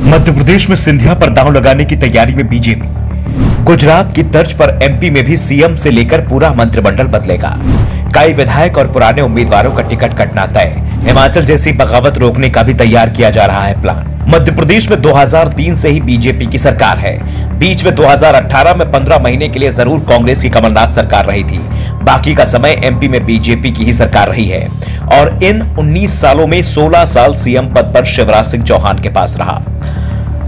मध्य प्रदेश में सिंधिया पर दांव लगाने की तैयारी में बीजेपी। गुजरात की तर्ज पर एमपी में भी सीएम से लेकर पूरा मंत्रिमंडल बदलेगा। कई विधायक और पुराने उम्मीदवारों का टिकट कटना तय। हिमाचल जैसी बगावत रोकने का भी तैयार किया जा रहा है प्लान। मध्य प्रदेश में 2003 से ही बीजेपी की सरकार है। बीच में 2018 में 15 महीने के लिए जरूर कांग्रेस की कमलनाथ सरकार रही थी। बाकी का समय एमपी में बीजेपी की ही सरकार रही है और इन 19 सालों में 16 साल सीएम पद पर शिवराज सिंह चौहान के पास रहा।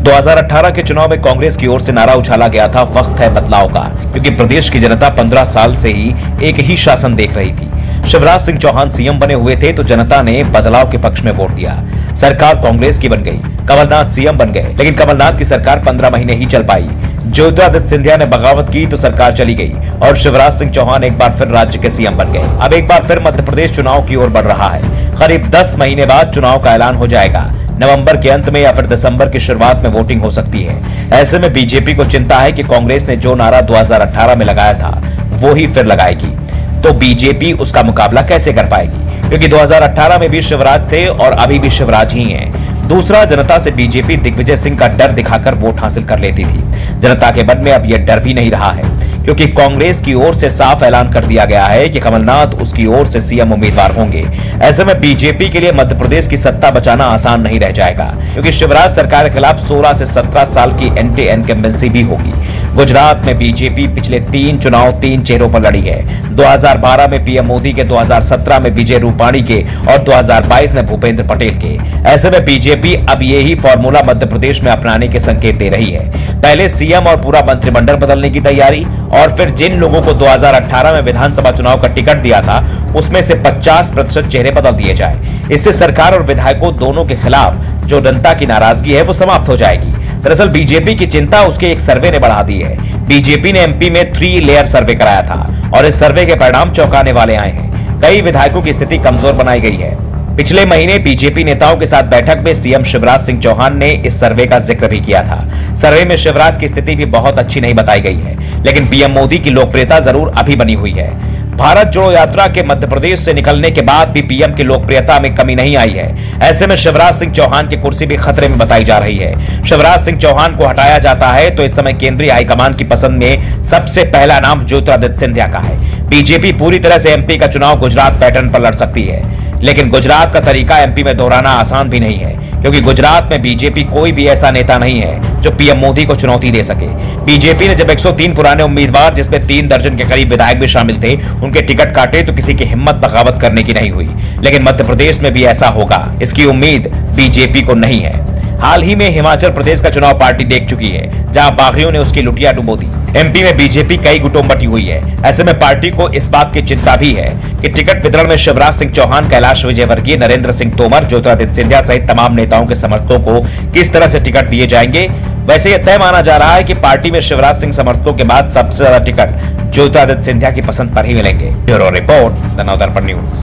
2018 के चुनाव में कांग्रेस की ओर से नारा उछाला गया था, वक्त है बदलाव का, क्योंकि प्रदेश की जनता 15 साल से ही एक ही शासन देख रही थी। शिवराज सिंह चौहान सीएम बने हुए थे तो जनता ने बदलाव के पक्ष में वोट दिया। सरकार कांग्रेस की बन गई, कमलनाथ सीएम बन गए, लेकिन कमलनाथ की सरकार 15 महीने ही चल पाई। ज्योतिरादित्य सिंधिया ने बगावत की तो सरकार चली गई और शिवराज सिंह चौहान एक बार फिर राज्य के सीएम बन गए। अब एक बार फिर मध्य प्रदेश चुनाव की ओर बढ़ रहा है। करीब 10 महीने बाद चुनाव का ऐलान हो जाएगा। नवंबर के अंत में या फिर दिसंबर की शुरुआत में वोटिंग हो सकती है। ऐसे में बीजेपी को चिंता है कि कांग्रेस ने जो नारा 2018 में लगाया था वो ही फिर लगाएगी, तो बीजेपी उसका मुकाबला कैसे कर पाएगी, क्योंकि 2018 में भी शिवराज थे और अभी भी शिवराज ही हैं। दूसरा, जनता से बीजेपी दिग्विजय सिंह का डर दिखाकर वोट हासिल कर लेती थी। जनता के मन में अब यह डर भी नहीं रहा है, क्योंकि कांग्रेस की ओर से साफ ऐलान कर दिया गया है कि कमलनाथ उसकी ओर से सीएम उम्मीदवार होंगे। ऐसे में बीजेपी के लिए मध्य प्रदेश की सत्ता बचाना आसान नहीं रह जाएगा, क्योंकि शिवराज सरकार के खिलाफ 16 से 17 साल की एंटी इनकम्बेंसी भी होगी। गुजरात में बीजेपी पिछले 3 चुनाव 3 चेहरों पर लड़ी है। 2012 में पीएम मोदी के, 2017 में विजय रूपाणी के और 2022 में भूपेंद्र पटेल के। ऐसे में बीजेपी अब यही फॉर्मूला मध्य प्रदेश में अपनाने के संकेत दे रही है। पहले सीएम और पूरा मंत्रिमंडल बदलने की तैयारी, और फिर जिन लोगों को 2018 में विधानसभा चुनाव का टिकट दिया था उसमें से 50% चेहरे बदल दिए जाए। इससे सरकार और विधायकों दोनों के खिलाफ जो जनता की नाराजगी है वो समाप्त हो जाएगी। दरअसल बीजेपी की चिंता उसके एक सर्वे ने बढ़ा दी है। बीजेपी ने एमपी में 3 लेयर सर्वे कराया था और इस सर्वे के परिणाम चौंकाने वाले आए हैं। कई विधायकों की स्थिति कमजोर बनाई गई है। पिछले महीने बीजेपी नेताओं के साथ बैठक में सीएम शिवराज सिंह चौहान ने इस सर्वे का जिक्र भी किया था। सर्वे में शिवराज की स्थिति भी बहुत अच्छी नहीं बताई गई है, लेकिन पीएम मोदी की लोकप्रियता जरूर अभी बनी हुई है। भारत जोड़ो यात्रा के मध्य प्रदेश से निकलने के बाद भी पीएम की लोकप्रियता में कमी नहीं आई है। ऐसे में शिवराज सिंह चौहान की कुर्सी भी खतरे में बताई जा रही है। शिवराज सिंह चौहान को हटाया जाता है तो इस समय केंद्रीय हाईकमान की पसंद में सबसे पहला नाम ज्योतिरादित्य सिंधिया का है। बीजेपी पूरी तरह से एमपी का चुनाव गुजरात पैटर्न पर लड़ सकती है, लेकिन गुजरात का तरीका एमपी में दोहराना आसान भी नहीं है, क्योंकि गुजरात में बीजेपी कोई भी ऐसा नेता नहीं है जो पीएम मोदी को चुनौती दे सके। बीजेपी ने जब 103 पुराने उम्मीदवार, जिसमें 3 दर्जन के करीब विधायक भी शामिल थे, उनके टिकट काटे तो किसी की हिम्मत बगावत करने की नहीं हुई। लेकिन मध्य प्रदेश में भी ऐसा होगा, इसकी उम्मीद बीजेपी को नहीं है। हाल ही में हिमाचल प्रदेश का चुनाव पार्टी देख चुकी है, जहां बागियों ने उसकी लुटिया डुबो दी। एमपी में बीजेपी कई गुटों में बटी हुई है। ऐसे में पार्टी को इस बात की चिंता भी है कि टिकट वितरण में शिवराज सिंह चौहान, कैलाश विजयवर्गीय, नरेंद्र सिंह तोमर, ज्योतिरादित्य सिंधिया सहित तमाम नेताओं के समर्थकों को किस तरह से टिकट दिए जाएंगे। वैसे यह तय माना जा रहा है कि पार्टी में शिवराज सिंह समर्थकों के बाद सबसे ज्यादा टिकट ज्योतिरादित्य सिंधिया की पसंद पर ही मिलेंगे। Bureau report, the Navdarpan news.